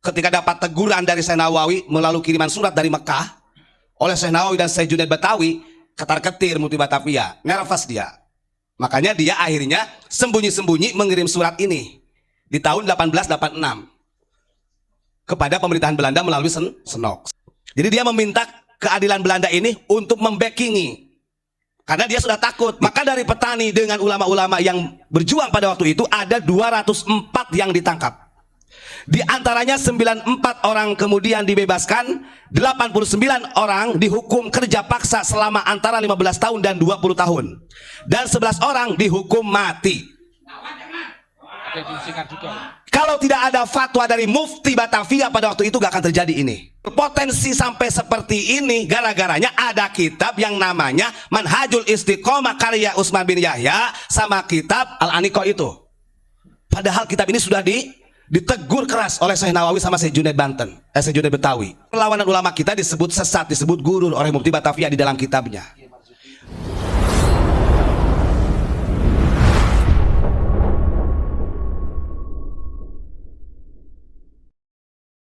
ketika dapat teguran dari Syekh Nawawi melalui kiriman surat dari Mekah oleh Syekh Nawawi dan Syekh Junaid Batawi, ketar-ketir Mufti Batavia, nervous dia. Makanya dia akhirnya sembunyi-sembunyi mengirim surat ini di tahun 1886 kepada pemerintahan Belanda melalui Senok. Jadi dia meminta keadilan Belanda ini untuk membackingi, karena dia sudah takut. Maka dari petani dengan ulama-ulama yang berjuang pada waktu itu ada 204 yang ditangkap. Di antaranya 94 orang kemudian dibebaskan, 89 orang dihukum kerja paksa selama antara 15 tahun dan 20 tahun. Dan 11 orang dihukum mati. Kalau tidak ada fatwa dari Mufti Batavia pada waktu itu gak akan terjadi ini. Potensi sampai seperti ini gara-garanya ada kitab yang namanya Manhajul Istiqomah karya Utsman bin Yahya sama kitab Al-Aniqah itu. Padahal kitab ini sudah ditegur keras oleh Syekh Nawawi sama Syekh Junaid Syekh Junaid Batawi. Perlawanan ulama kita disebut sesat, disebut gurur oleh Mufti Batavia di dalam kitabnya.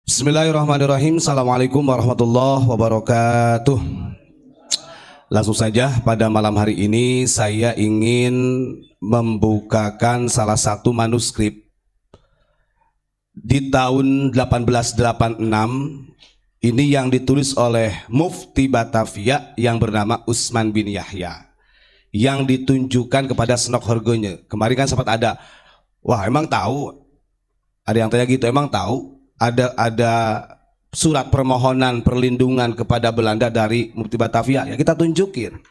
Bismillahirrahmanirrahim. Assalamualaikum warahmatullahi wabarakatuh. Langsung saja pada malam hari ini saya ingin membukakan salah satu manuskrip di tahun 1886 ini yang ditulis oleh Mufti Batavia yang bernama Utsman bin Yahya, yang ditunjukkan kepada Senok Horgonya. Kemarin kan sempat ada, wah emang tahu, ada yang tanya gitu, emang tahu ada surat permohonan perlindungan kepada Belanda dari Mufti Batavia, ya kita tunjukin.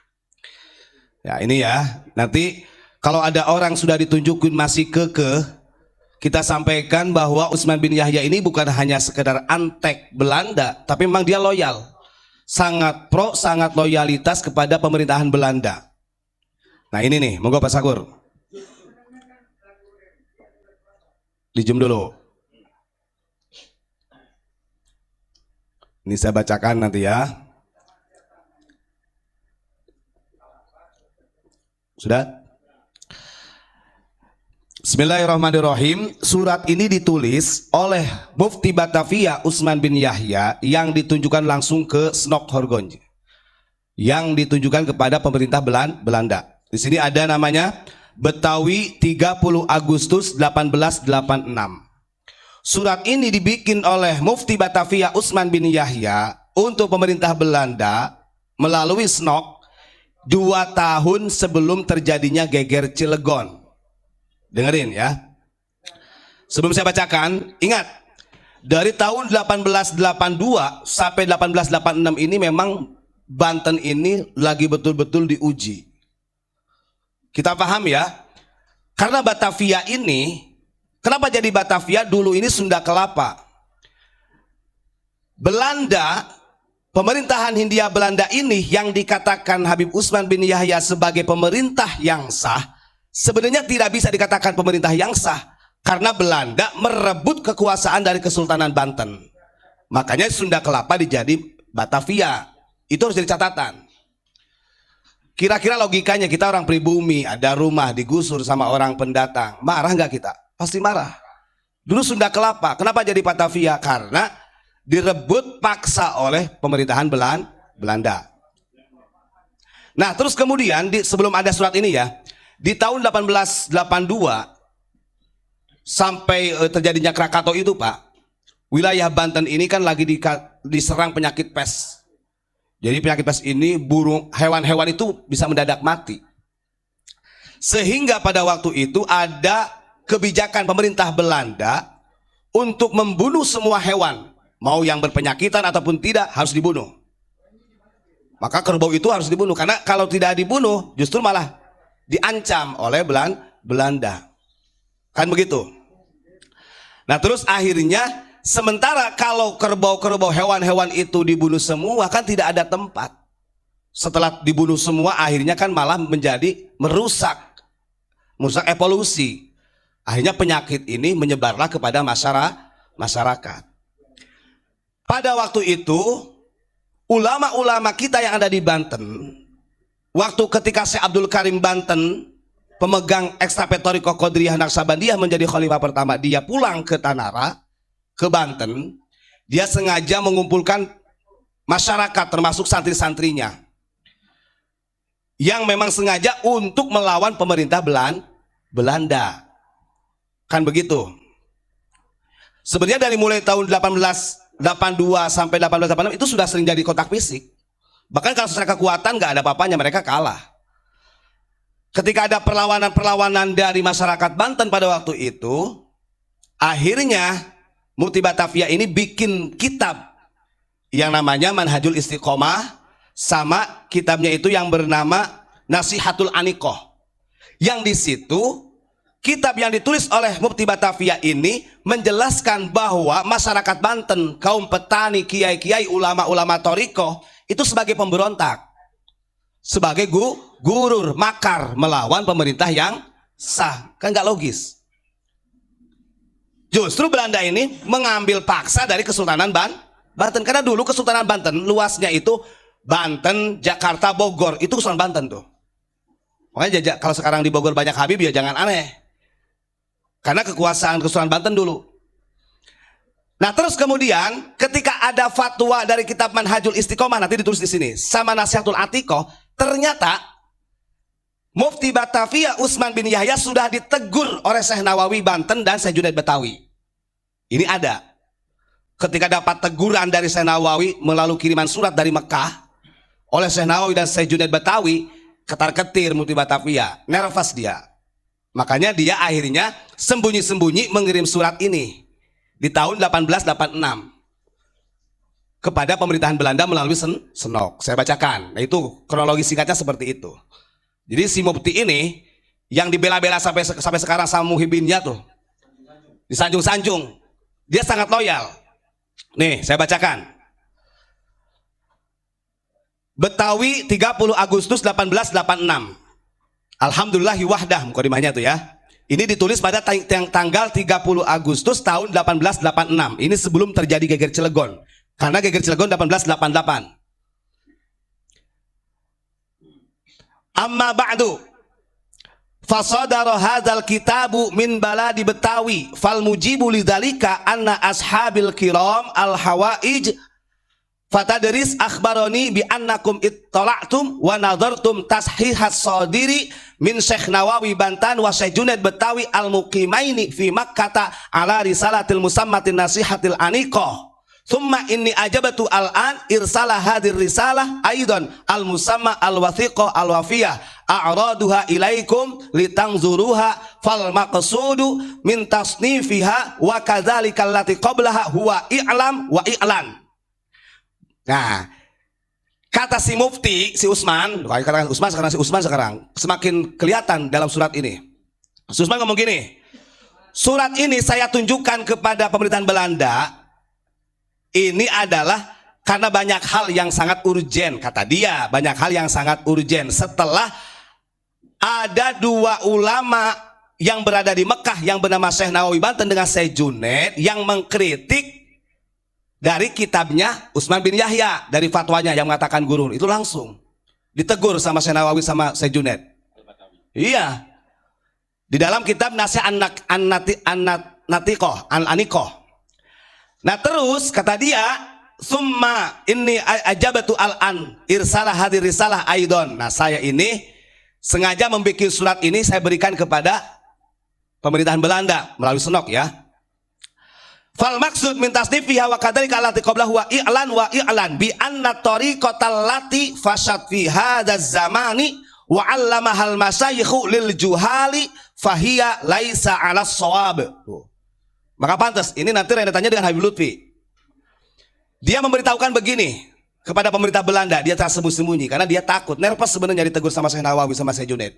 Ya ini ya, nanti kalau ada orang sudah ditunjukin masih kekeh, kita sampaikan bahwa Utsman bin Yahya ini bukan hanya sekedar antek Belanda, tapi memang dia loyal, sangat pro, sangat loyalitas kepada pemerintahan Belanda. Nah ini nih, monggo Pak Sakur, dijum dulu. Ini saya bacakan nanti ya. Sudah? Bismillahirrahmanirrahim. Surat ini ditulis oleh Mufti Batavia Utsman bin Yahya yang ditunjukkan langsung ke Senok Horgonya, yang ditunjukkan kepada pemerintah Belanda. Di sini ada namanya Betawi 30 Agustus 1886. Surat ini dibikin oleh Mufti Batavia Utsman bin Yahya untuk pemerintah Belanda melalui Senok 2 tahun sebelum terjadinya geger Cilegon. Dengerin ya. Sebelum saya bacakan, ingat, dari tahun 1882 sampai 1886 ini memang Banten ini lagi betul-betul diuji. Kita paham ya, karena Batavia ini, kenapa jadi Batavia? Dulu ini Sunda Kelapa. Belanda, pemerintahan Hindia Belanda ini yang dikatakan Habib Utsman bin Yahya sebagai pemerintah yang sah, sebenarnya tidak bisa dikatakan pemerintah yang sah, karena Belanda merebut kekuasaan dari Kesultanan Banten. Makanya Sunda Kelapa dijadi Batavia. Itu harus jadi catatan. Kira-kira logikanya, kita orang pribumi, ada rumah digusur sama orang pendatang, marah nggak kita? Pasti marah. Dulu Sunda Kelapa, kenapa jadi Batavia? Karena direbut paksa oleh pemerintahan Belanda. Nah terus kemudian sebelum ada surat ini ya, di tahun 1882 sampai terjadinya Krakatau itu Pak, wilayah Banten ini kan lagi diserang penyakit pes. Jadi penyakit pes ini hewan-hewan itu bisa mendadak mati. Sehingga pada waktu itu ada kebijakan pemerintah Belanda untuk membunuh semua hewan, mau yang berpenyakitan ataupun tidak, harus dibunuh. Maka kerbau itu harus dibunuh, karena kalau tidak dibunuh justru malah diancam oleh Belanda. Kan begitu. Nah terus akhirnya, sementara kalau kerbau-kerbau hewan-hewan itu dibunuh semua, kan tidak ada tempat. Setelah dibunuh semua, akhirnya kan malah menjadi merusak evolusi. Akhirnya penyakit ini menyebarlah kepada masyarakat. Pada waktu itu, ulama-ulama kita yang ada di Banten, waktu ketika Syekh Abdul Karim Banten, pemegang ekstrapetori Qadriyah Naqsabandiyah menjadi khalifah pertama, dia pulang ke Tanara, ke Banten, dia sengaja mengumpulkan masyarakat termasuk santri-santrinya yang memang sengaja untuk melawan pemerintah Belanda. Kan begitu. Sebenarnya dari mulai tahun 1882 sampai 1886 itu sudah sering jadi kontak fisik. Bahkan kalau secara kekuatan nggak ada apa-apanya, mereka kalah. Ketika ada perlawanan-perlawanan dari masyarakat Banten pada waktu itu, akhirnya Mufti Batavia ini bikin kitab yang namanya Manhajul Istiqomah, sama kitabnya itu yang bernama Nasihatul Anikoh. Yang di situ kitab yang ditulis oleh Mufti Batavia ini menjelaskan bahwa masyarakat Banten, kaum petani, kiai-kiai, ulama-ulama torikoh itu sebagai pemberontak, sebagai gurur, makar melawan pemerintah yang sah. Kan nggak logis. Justru Belanda ini mengambil paksa dari Kesultanan Banten, karena dulu Kesultanan Banten luasnya itu Banten, Jakarta, Bogor, itu Kesultanan Banten tuh. Makanya kalau sekarang di Bogor banyak Habib ya jangan aneh, karena kekuasaan Kesultanan Banten dulu. Nah terus kemudian ketika ada fatwa dari kitab Manhajul Istiqomah, nanti ditulis di sini, sama Nasihatul Atikoh, ternyata Mufti Batavia Utsman bin Yahya sudah ditegur oleh Syekh Nawawi Banten dan Syekh Junaid Betawi. Ini ada. Ketika dapat teguran dari Syekh Nawawi melalui kiriman surat dari Mekah oleh Syekh Nawawi dan Syekh Junaid Betawi, ketar-ketir Mufti Batavia, nervous dia. Makanya dia akhirnya sembunyi-sembunyi mengirim surat ini di tahun 1886 kepada pemerintahan Belanda melalui Senok. Saya bacakan. Nah itu kronologi singkatnya seperti itu. Jadi si Mufti ini yang dibela-bela sampai sekarang sama Muhibinnya tuh, disanjung-sanjung, dia sangat loyal. Nih saya bacakan. Betawi 30 Agustus 1886. Alhamdulillahi wahdah, mukadimahnya tuh ya. Ini ditulis pada tanggal 30 Agustus tahun 1886. Ini sebelum terjadi geger Cilegon. Karena geger Cilegon 1888. Amma ba'du, fasadara hadzal kitabu min baladi Betawi, fal mujibu lidzalika anna ashabil kiram al hawaij fatadris akhbaroni bi annakum ittala'tum wa nadartum tashihat sadiri min Syekh Nawawi Bantan wa Syekh Junaid Betawi al muqimaini fi Makkah ala risalatil musammatin nasihatil aniqah. Thumma inni ajabatu al-an irsala hadir risalah aidan al-musamma al-wathiqah al-wafiyah a'raduha ilaikum litangzuruha fal maqsudu min tasnifiha wa kadzalika allati qablaha huwa i'lam wa i'lan. Nah, kata si Mufti, si Utsman, katakan Utsman sekarang, si Utsman sekarang semakin kelihatan dalam surat ini. Si Utsman ngomong gini, surat ini saya tunjukkan kepada pemerintahan Belanda. Ini adalah karena banyak hal yang sangat urgen, kata dia, banyak hal yang sangat urgen. Setelah ada dua ulama yang berada di Mekah yang bernama Syekh Nawawi Banten dengan Syekh Junaid yang mengkritik dari kitabnya Utsman bin Yahya, dari fatwanya yang mengatakan gurur, itu langsung ditegur sama Syekh Nawawi sama Syekh Junaid. Iya, di dalam kitab Nasihat An-Anikoh. Nah terus kata dia, summa inni ajabatu al-an irsalah hadir risalah aidon. Nah saya ini sengaja membuat surat ini, saya berikan kepada pemerintahan Belanda melalui Senok ya. Fal maksud min tasnifiha wa kadzalika allati qablahu wa i'lan bi anna tariqatal lati fashat fi hadzal zamani wa 'allamahal masyayikhu lil juhali fahiya laisa 'ala shawab. Maka pantas ini nanti rentetannya dengan Habib Lutfi. Dia memberitahukan begini kepada pemerintah Belanda, dia tak sembunyi-sembunyi karena dia takut, nervous sebenarnya ditegur sama Syekh Nawawi sama Syekh Junaid.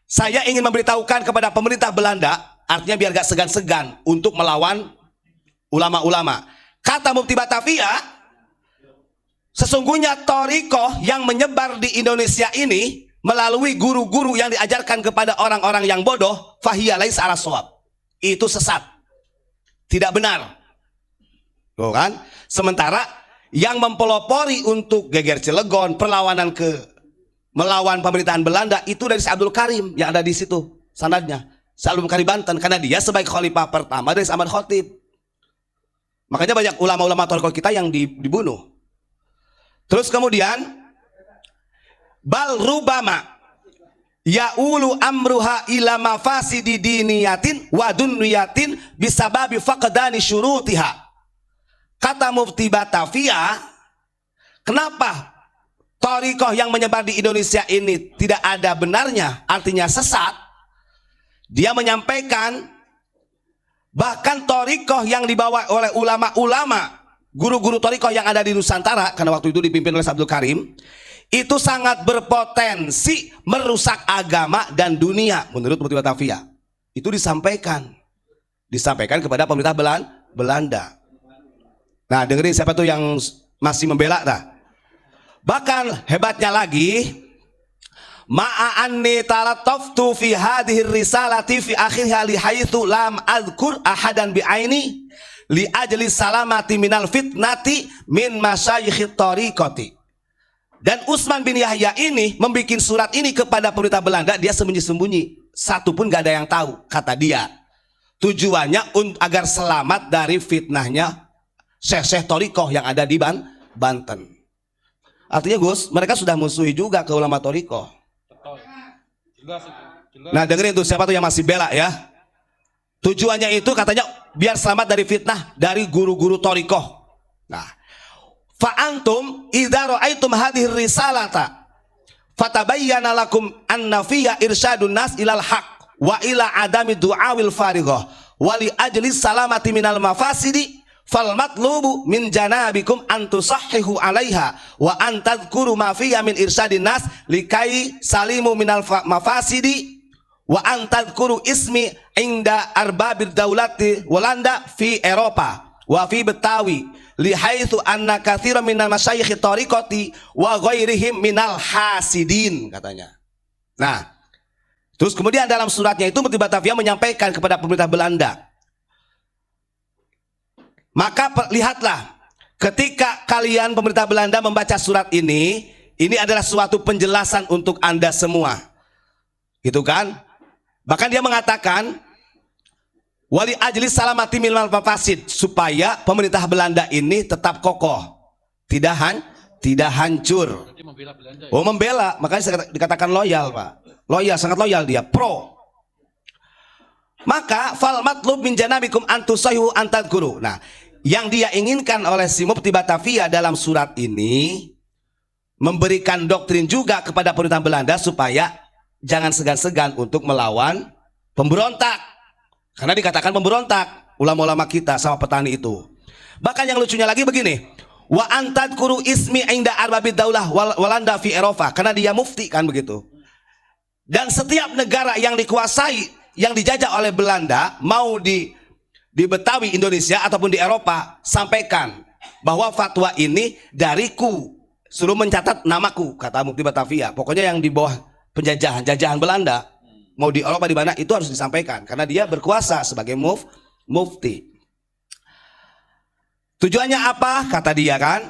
Saya ingin memberitahukan kepada pemerintah Belanda, artinya biar gak segan-segan untuk melawan ulama-ulama. Kata Mufti Batavia, sesungguhnya thariqah yang menyebar di Indonesia ini melalui guru-guru yang diajarkan kepada orang-orang yang bodoh, fahiya laisa 'ala shawab. Itu sesat. Tidak benar. Tuh kan? Sementara yang mempelopori untuk geger Cilegon, perlawanan melawan pemerintahan Belanda itu dari Syekh Abdul Karim yang ada di situ sanadnya. Syekh Abdul Karim Banten, karena dia sebagai khalifah pertama dari Ahmad Khatib. Makanya banyak ulama-ulama toriko kita yang dibunuh. Terus kemudian bal rubama ya'ulu amruha ila mafasidi diniyatin wa dunniyatin bisababi faqdani syurutiha. Kata Mufti Batavia, kenapa torikoh yang menyebar di Indonesia ini tidak ada benarnya, artinya sesat? Dia menyampaikan bahkan torikoh yang dibawa oleh ulama-ulama, guru-guru torikoh yang ada di Nusantara, karena waktu itu dipimpin oleh Abdul Karim, itu sangat berpotensi merusak agama dan dunia menurut Mufti Batavia. Itu disampaikan kepada pemerintah Belanda. Nah, dengerin siapa tuh yang masih membela dah. Bahkan hebatnya lagi, ma'anni talatoftu fi hadhihi risalati fi akhirha li haitsu lam adkur ahadan bi aini li ajli salamati minal fitnati min masyayikh tariqati. Dan Utsman bin Yahya ini membuat surat ini kepada pemerintah Belanda, dia sembunyi-sembunyi, satu pun gak ada yang tahu, kata dia. Tujuannya agar selamat dari fitnahnya syekh-syekh tariqah yang ada di Banten. Artinya Gus, mereka sudah musuhi juga ke ulama tariqah. Nah, dengerin tuh siapa tuh yang masih bela ya. Tujuannya itu katanya biar selamat dari fitnah dari guru-guru tariqah. Nah, fa antum idza ra'aitum hadhihi risalata fatabayyana lakum anna fiha irsyadun nas ilal haq wa ila adami du'awil farighah wa li ajli salamati minal mafasidi fal matlubu min janabikum an tusahhihu 'alaiha wa an tadhkuru ma fiha min irsyadin nas likai salimu minal mafasidi wa an tadhkuru ismi inda arbabid daulati Walanda fi Eropa wa fi Betawi li haitsu anna katsiran minal masyayikh tariqati wa ghairihim minal hasidin, katanya. Nah, terus kemudian dalam suratnya itu Mufti Batavia menyampaikan kepada pemerintah Belanda, maka lihatlah, ketika kalian pemerintah Belanda membaca surat ini adalah suatu penjelasan untuk Anda semua. Gitu kan? Bahkan dia mengatakan wali ajli salamati minal mafasid, supaya pemerintah Belanda ini tetap kokoh, tidak hancur. Oh, membela, makanya dikatakan loyal, Pak. Loyal, sangat loyal dia, pro. Maka fal matlub min janabikum antusayu antadguru. Nah, yang dia inginkan oleh si Mufti Batavia dalam surat ini memberikan doktrin juga kepada pemerintah Belanda supaya jangan segan-segan untuk melawan pemberontak, karena dikatakan pemberontak ulama-ulama kita sama petani itu. Bahkan yang lucunya lagi begini, wa antadkuru ismi inda arbabid daulah Walanda fi Eropa, karena dia mufti kan begitu. Dan setiap negara yang dikuasai, yang dijajah oleh Belanda, mau di Betawi Indonesia ataupun di Eropa, sampaikan bahwa fatwa ini dariku, suruh mencatat namaku, kata Mufti Batavia. Pokoknya yang di bawah jajahan Belanda, mau di Eropa di mana, itu harus disampaikan karena dia berkuasa sebagai mufti. Tujuannya apa? Kata dia kan,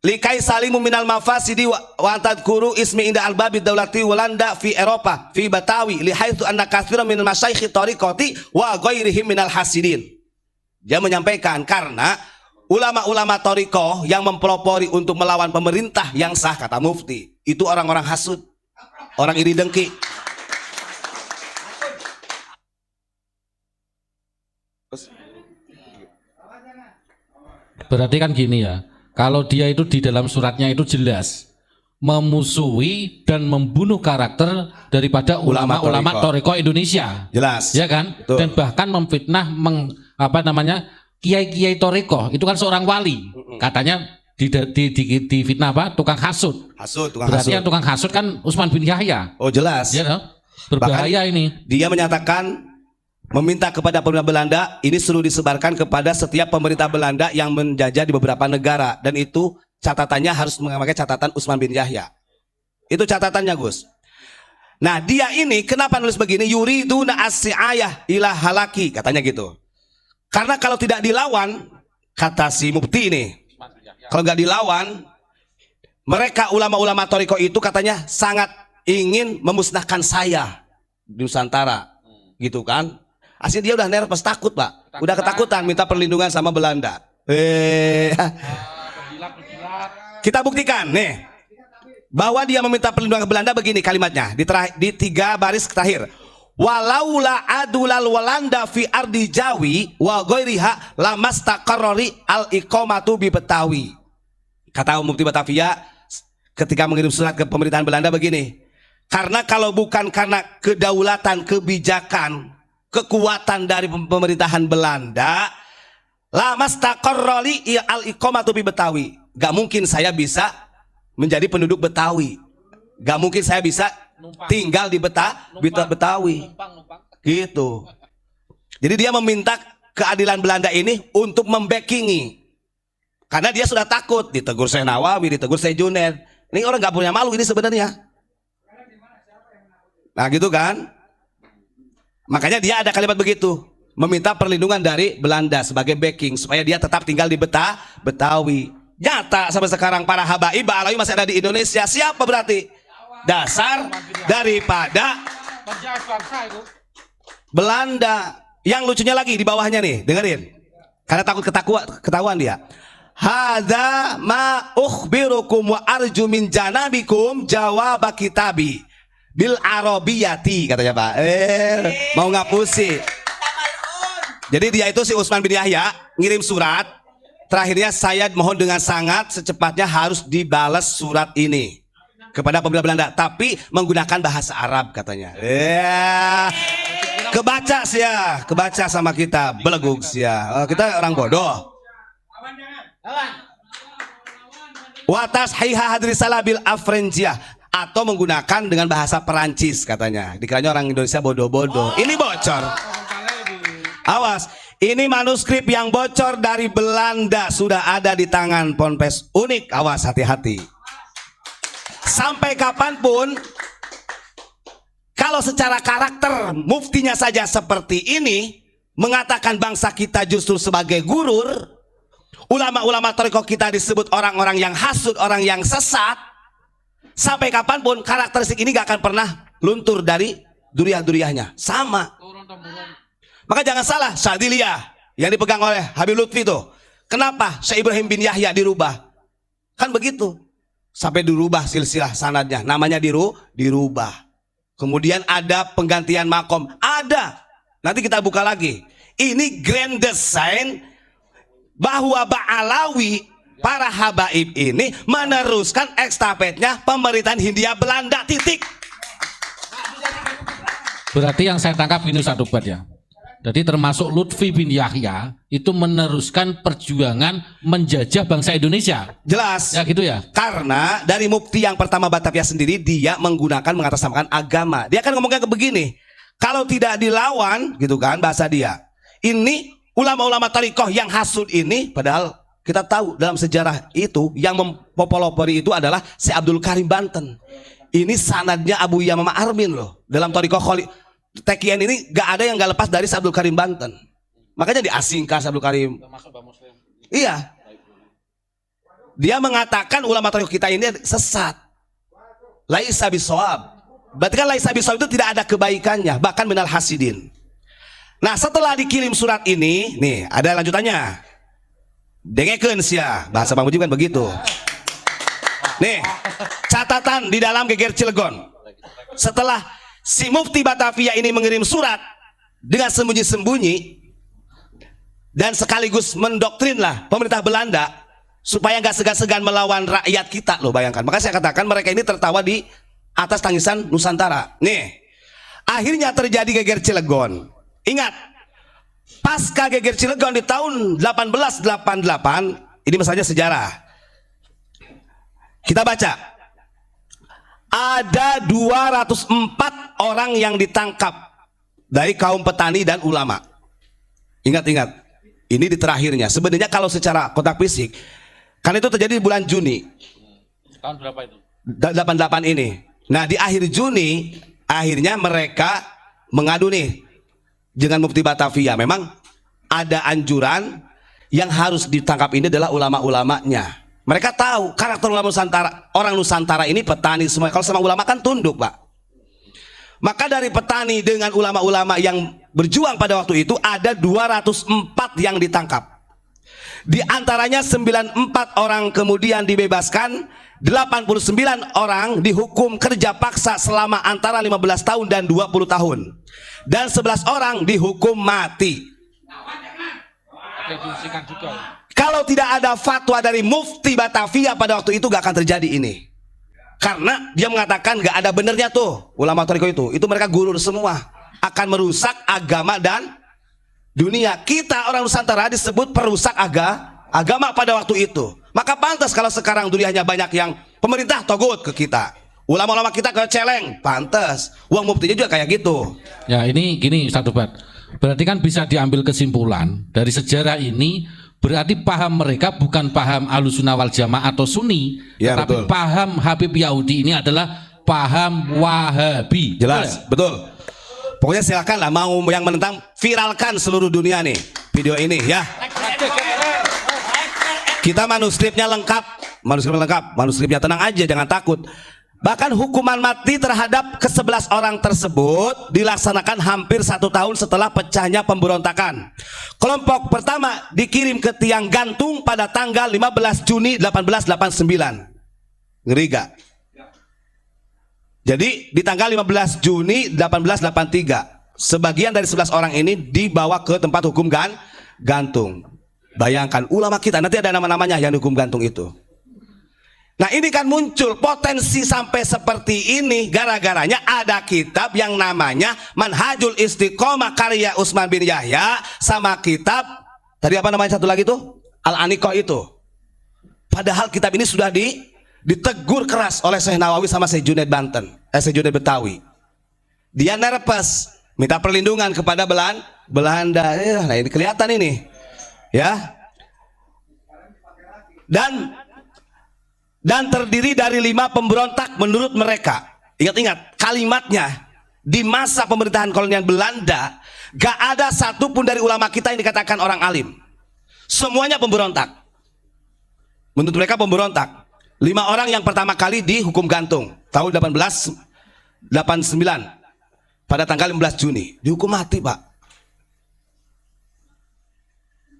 likai salimu minal mafasidi wa tadhkuru ismi inda albabid daulati Walanda fi Eropa fi Betawi li haitsu anna katsiran minal masyayikh tariqati wa ghairihim minal hasidin. Dia menyampaikan karena ulama-ulama tariqah yang mempelopori untuk melawan pemerintah yang sah, kata mufti, itu orang-orang hasud, orang iri dengki. Berarti kan gini ya, kalau dia itu di dalam suratnya itu jelas memusuhi dan membunuh karakter daripada ulama-ulama Thariqah Indonesia. Jelas. Ya kan? Betul. Dan bahkan memfitnah kiai-kiai Thariqah, itu kan seorang wali. Katanya di fitnah apa? Tukang hasud. Berarti yang tukang hasud kan Utsman bin Yahya. Oh, jelas. Ya, no? Berbahaya bahkan ini. Dia menyatakan, meminta kepada pemerintah Belanda ini suruh disebarkan kepada setiap pemerintah Belanda yang menjajah di beberapa negara, dan itu catatannya harus memakai catatan Utsman bin Yahya. Itu catatannya, Gus. Nah, dia ini kenapa nulis begini? Yuriduna as-si'ayah ila halaki, katanya gitu. Karena kalau tidak dilawan, kata si mufti ini, kalau nggak dilawan, mereka ulama-ulama Thariqah itu katanya sangat ingin memusnahkan saya di Nusantara, gitu kan? Asli dia udah nervous, takut Pak. Udah ketakutan minta perlindungan sama Belanda. Kita buktikan nih bahwa dia meminta perlindungan ke Belanda begini kalimatnya di 3 baris terakhir. Walaula adulal walanda fi ardi Jawi wa ghairiha lamastaqarrari al iqamatu bi Betawi. Kata Mufti Batavia ketika mengirim surat ke pemerintahan Belanda begini. Karena kalau bukan karena kedaulatan, kebijakan, kekuatan dari pemerintahan Belanda, lamastaqarrari al iqamatu bi Betawi. Gak mungkin saya bisa menjadi penduduk Betawi. Gak mungkin saya bisa tinggal di Betawi. Gitu. Jadi dia meminta keadilan Belanda ini untuk membackingi. Karena dia sudah takut ditegur Syekh Nawawi, ditegur Syekh Junaid. Ini orang gak punya malu ini sebenarnya. Nah gitu kan. Makanya dia ada kalimat begitu, meminta perlindungan dari Belanda sebagai backing supaya dia tetap tinggal di Betawi. Nyata sampai sekarang para habaib Alawi masih ada di Indonesia. Siapa berarti? Dasar daripada Belanda. Yang lucunya lagi di bawahnya nih, dengerin. Karena takut ketahuan dia. Hadza ma ukhbirukum wa arju min janabikum jawab kitabi bil arabiyati, katanya Pak. Mau ngapusi. Jadi dia itu si Utsman bin Yahya ngirim surat. Terakhirnya saya mohon dengan sangat secepatnya harus dibalas surat ini kepada pemerintah Belanda, tapi menggunakan bahasa Arab katanya. Kebaca sama kita, beleguk sia. Kita orang bodoh. Watas hiha hadrisalah bil afrenjiyah, atau menggunakan dengan bahasa Perancis katanya. Dikiranya orang Indonesia bodoh-bodoh. Ini bocor. Awas, ini manuskrip yang bocor dari Belanda sudah ada di tangan Ponpes Unik. Awas, hati-hati. Sampai kapanpun, kalau secara karakter muftinya saja seperti ini, mengatakan bangsa kita justru sebagai gurur, ulama-ulama thariqah kita disebut orang-orang yang hasud, orang yang sesat. Sampai kapanpun karakteristik ini gak akan pernah luntur dari duriah-duriahnya. Sama. Maka jangan salah, Syadziliyah yang dipegang oleh Habib Lutfi itu. Kenapa Syekh Ibrahim bin Yahya dirubah? Kan begitu. Sampai dirubah silsilah sanadnya, namanya dirubah. Kemudian ada penggantian makom, ada. Nanti kita buka lagi. Ini grand design bahwa Ba'alawi, para habaib ini meneruskan estafetnya pemerintahan Hindia Belanda, titik. Berarti yang saya tangkap ini satu buat ya. Jadi termasuk Lutfi bin Yahya itu meneruskan perjuangan menjajah bangsa Indonesia. Jelas. Ya gitu ya. Karena dari mufti yang pertama Batavia sendiri dia menggunakan mengatasnamakan agama. Dia kan ngomongnya begini, kalau tidak dilawan gitu kan bahasa dia. Ini ulama-ulama thariqah yang hasud ini, padahal kita tahu dalam sejarah itu yang mempopolopori itu adalah Syekh Abdul Karim Banten. Ini sanadnya Abu Yamamah Armin loh. Dalam thariqah Tekian ini gak ada yang gak lepas dari Syekh Abdul Karim Banten. Makanya diasingkan Syekh Abdul Karim. Iya. Dia mengatakan ulama thariqah kita ini sesat. Laisa bisawab. Berarti kan laisa bisawab itu tidak ada kebaikannya, bahkan minal hasidin. Nah, setelah dikirim surat ini, nih ada lanjutannya. Dengekeun sia, bahasa Bang Mujib kan begitu. Nih, catatan di dalam Geger Cilegon. Setelah si Mufti Batavia ini mengirim surat dengan sembunyi-sembunyi dan sekaligus mendoktrinlah pemerintah Belanda supaya nggak segan-segan melawan rakyat kita loh, bayangkan. Maka saya katakan mereka ini tertawa di atas tangisan Nusantara. Nih, akhirnya terjadi Geger Cilegon. Ingat, pasca Geger Cilegon di tahun 1888, ini misalnya sejarah. Kita baca. Ada 204 orang yang ditangkap dari kaum petani dan ulama. Ingat-ingat, ini di terakhirnya. Sebenarnya kalau secara kotak fisik, kan itu terjadi di bulan Juni. Tahun berapa itu? 88 ini. Nah, di akhir Juni, akhirnya mereka mengadu nih dengan Mufti Batavia. Memang ada anjuran yang harus ditangkap ini adalah ulama-ulamanya. Mereka tahu karakter ulama Nusantara, orang Nusantara ini petani semua. Kalau sama ulama kan tunduk, Pak. Maka dari petani dengan ulama-ulama yang berjuang pada waktu itu ada 204 yang ditangkap. Di antaranya 94 orang kemudian dibebaskan, 89 orang dihukum kerja paksa selama antara 15 tahun dan 20 tahun. Dan 11 orang dihukum mati. Kalau tidak ada fatwa dari Mufti Batavia pada waktu itu gak akan terjadi ini. Karena dia mengatakan gak ada benernya tuh ulama thariqah itu mereka gurur semua, akan merusak agama dan dunia. Kita orang Nusantara disebut perusak agama pada waktu itu. Maka pantas kalau sekarang dunianya banyak yang pemerintah togut ke kita, ulama-ulama kita ke celeng, pantas. Uang muftinya juga kayak gitu. Ya ini gini Ustaz Tobat, berarti kan bisa diambil kesimpulan dari sejarah ini, berarti paham mereka bukan paham Ahlussunnah wal Jamaah atau Sunni, ya, tapi betul. paham Habib Yahudi ini adalah paham Wahabi. Jelas, betul. Pokoknya silakan lah, mau yang menentang viralkan seluruh dunia nih video ini ya. Kita manuskripnya lengkap, manuskripnya tenang aja, jangan takut. Bahkan hukuman mati terhadap ke-11 orang tersebut dilaksanakan hampir 1 tahun setelah pecahnya pemberontakan. Kelompok pertama dikirim ke tiang gantung pada tanggal 15 Juni 1889. Ngeri gak? Jadi di tanggal 15 Juni 1883 sebagian dari 11 orang ini dibawa ke tempat hukum gantung. Bayangkan ulama kita, nanti ada nama-namanya yang dihukum gantung itu. Nah ini kan muncul potensi sampai seperti ini gara-garanya ada kitab yang namanya Manhajul Istiqomah karya Utsman bin Yahya, sama kitab tadi apa namanya satu lagi tuh, Al-Aniqah itu. Padahal kitab ini sudah ditegur keras oleh Syekh Nawawi sama Syekh Junaid Syekh Junaid Betawi. Dia nerpes, minta perlindungan kepada Belanda. Nah ini kelihatan ini ya. Dan terdiri dari 5 pemberontak menurut mereka. Ingat-ingat kalimatnya, di masa pemerintahan kolonial Belanda gak ada satupun dari ulama kita yang dikatakan orang alim. Semuanya pemberontak. Menurut mereka pemberontak. 5 orang yang pertama kali dihukum gantung tahun 1889 pada tanggal 15 Juni dihukum mati, Pak.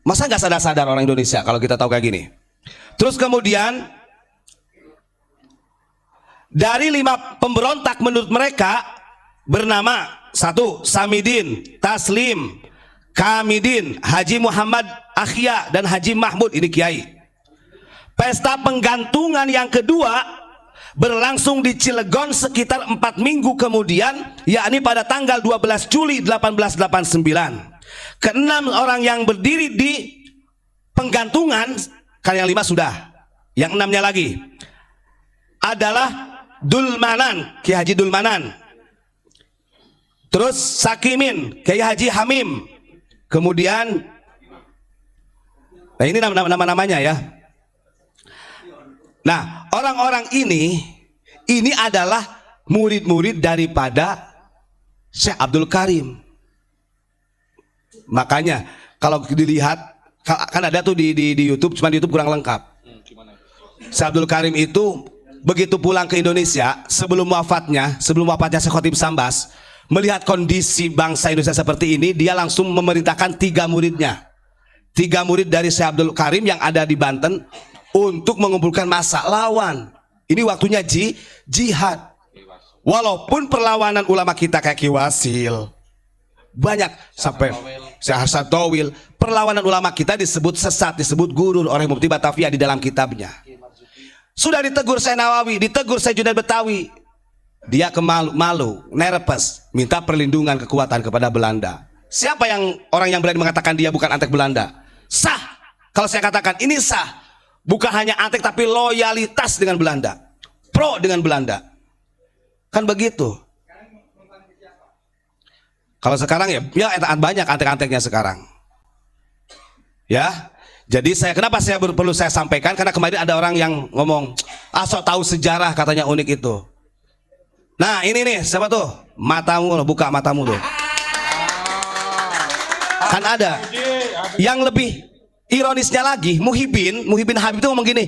Masa gak sadar-sadar orang Indonesia kalau kita tahu kayak gini. Terus kemudian dari 5 pemberontak menurut mereka bernama 1. Samidin, Taslim, Kamidin, Haji Muhammad Akhya, dan Haji Mahmud, ini kiai. Pesta penggantungan yang kedua berlangsung di Cilegon sekitar 4 minggu kemudian, yakni pada tanggal 12 Juli 1889. Ke-6 orang yang berdiri di penggantungan, kan yang 5 sudah, yang 6-nya lagi adalah Dulmanan, Kiai Haji Dulmanan. Terus Sakimin, Kiai Haji Hamim. Kemudian, nah ini nama-namanya ya. Nah, orang-orang ini adalah murid-murid daripada Syekh Abdul Karim. Makanya kalau dilihat, kan ada tuh di YouTube, cuma di YouTube kurang lengkap. Syekh Abdul Karim itu begitu pulang ke Indonesia, sebelum wafatnya Syekh Khotib Sambas, melihat kondisi bangsa Indonesia seperti ini, dia langsung memerintahkan 3 muridnya, 3 murid dari Syekh Abdul Karim yang ada di Banten untuk mengumpulkan massa lawan. Ini waktunya jihad. Walaupun perlawanan ulama kita kayak Ki Wasil banyak, sampai Syekh Hasan Towil, perlawanan ulama kita disebut sesat, disebut gurur oleh Mufti Batavia di dalam kitabnya. Sudah ditegur Syekh Nawawi, ditegur Syekh Junaid Betawi, dia malu, nerpes, minta perlindungan kekuatan kepada Belanda. Siapa orang yang berani mengatakan dia bukan antek Belanda? Sah. Kalau saya katakan ini sah, bukan hanya antek tapi loyalitas dengan Belanda, pro dengan Belanda, kan begitu. Kalau sekarang ya banyak antek-anteknya sekarang ya. Jadi kenapa saya perlu saya sampaikan, karena kemarin ada orang yang ngomong, sok tahu sejarah katanya unik itu. Nah ini nih, siapa tuh? Matamu, buka matamu tuh. Kan ada. Yang lebih ironisnya lagi, Muhyiddin Habib itu ngomong gini,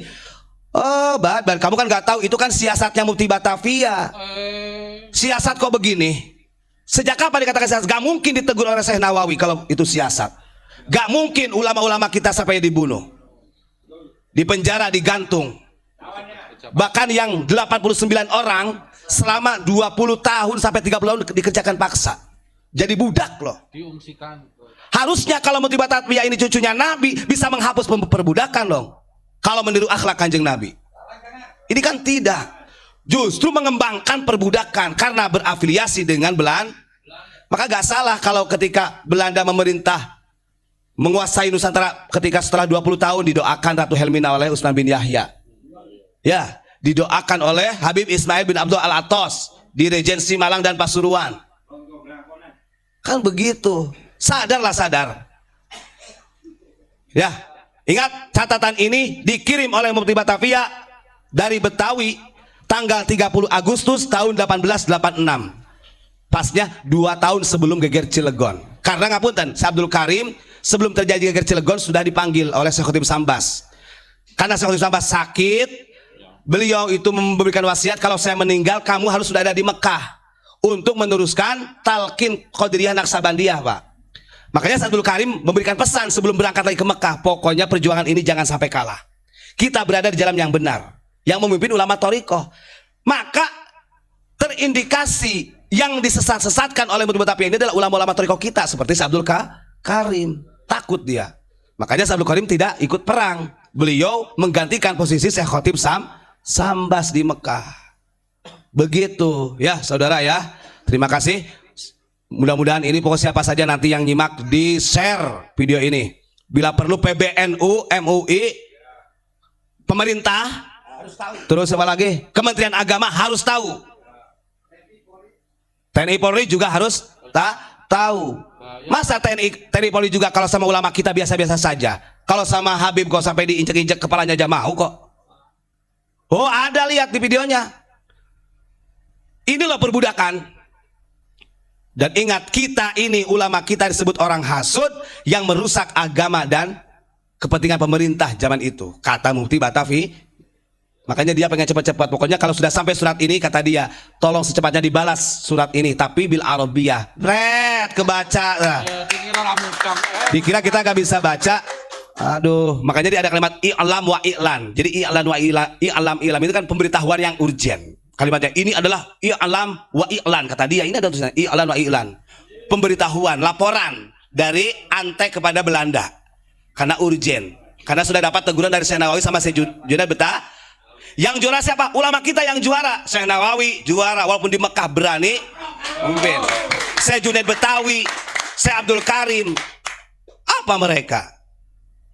oh kamu kan nggak tahu, itu kan siasatnya Mufti Batavia. Siasat kok begini? Sejak kapan dikatakan siasat? Gak mungkin ditegur oleh Syekh Nawawi kalau itu siasat. Gak mungkin ulama-ulama kita sampai dibunuh, dipenjara, digantung. Bahkan yang 89 orang selama 20 tahun sampai 30 tahun dikerjakan paksa. Jadi budak loh. Diungsikan. Harusnya kalau Mufti Batavia ini cucunya Nabi bisa menghapus perbudakan dong. Kalau meniru akhlak Kanjeng Nabi. Ini kan tidak. Justru mengembangkan perbudakan karena berafiliasi dengan Belanda. Maka gak salah kalau ketika Belanda memerintah menguasai Nusantara ketika setelah 20 tahun didoakan Ratu Helmina oleh Utsman bin Yahya. Ya, didoakan oleh Habib Ismail bin Abdul Al-Atos di Regensi Malang dan Pasuruan. Kan begitu. Sadarlah, sadar. Ya, ingat catatan ini dikirim oleh Mufti Batavia dari Betawi tanggal 30 Agustus tahun 1886. Pasnya 2 tahun sebelum geger Cilegon. Karena ngapunten, Syekh Abdul Karim sebelum terjadi geger Cilegon sudah dipanggil oleh Syekh Khotib Sambas. Karena Syekh Khotib Sambas sakit, beliau itu memberikan wasiat kalau saya meninggal kamu harus sudah ada di Mekah untuk meneruskan talqin Qadiriyah Naksabandiyah, Pak. Makanya Syekh Abdul Karim memberikan pesan sebelum berangkat lagi ke Mekah, pokoknya perjuangan ini jangan sampai kalah. Kita berada di jalan yang benar, yang memimpin ulama thariqah. Maka terindikasi yang disesat-sesatkan oleh Mufti Batavia ini adalah ulama-ulama thariqah kita seperti Syekh Abdul Karim. Takut dia. Makanya Syekh Abdul Karim tidak ikut perang. Beliau menggantikan posisi Syekh Khotib Sambas di Mekah. Begitu ya saudara ya. Terima kasih. Mudah-mudahan ini pokok siapa saja nanti yang nyimak di share video ini. Bila perlu PBNU, MUI, pemerintah harus tahu. Terus apa lagi? Kementerian Agama harus tahu. TNI Polri juga harus tahu. Masa TNI Polri juga kalau sama ulama kita biasa-biasa saja. Kalau sama Habib kok sampai diinjek-injek kepalanya aja mau kok. Oh ada, lihat di videonya. Ini loh perbudakan. Dan ingat, kita ini ulama kita disebut orang hasud yang merusak agama dan kepentingan pemerintah zaman itu, kata Mufti Batavia. Makanya dia pengen cepat-cepat. Pokoknya kalau sudah sampai surat ini, kata dia, tolong secepatnya dibalas surat ini, tapi bil Arabiyah. Red kebaca. Nah. Dikira kita gak bisa baca. Aduh, makanya dia ada kalimat i'lam wa i'lan. Jadi i'lan wa i'lam itu kan pemberitahuan yang urgen. Kalimatnya ini adalah i'lam wa i'lan, kata dia. Ini ada tulisannya i'lan wa i'lan. Pemberitahuan, laporan dari Ante kepada Belanda. Karena urgen. Karena sudah dapat teguran dari Syekh Nawawi sama Syekh Junaid Betah. Yang juara siapa? Ulama kita yang juara. Syekh Nawawi juara walaupun di Mekah berani memimpin. Syekh Junaid Betawi, Syekh Abdul Karim. Apa mereka?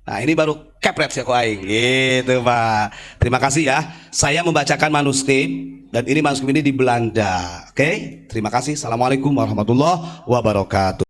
Nah ini baru kepret ya kok aing. Gitu Pak. Terima kasih ya. Saya membacakan manuskrip dan ini manuskrip ini di Belanda. Oke? Terima kasih. Assalamualaikum warahmatullahi wabarakatuh.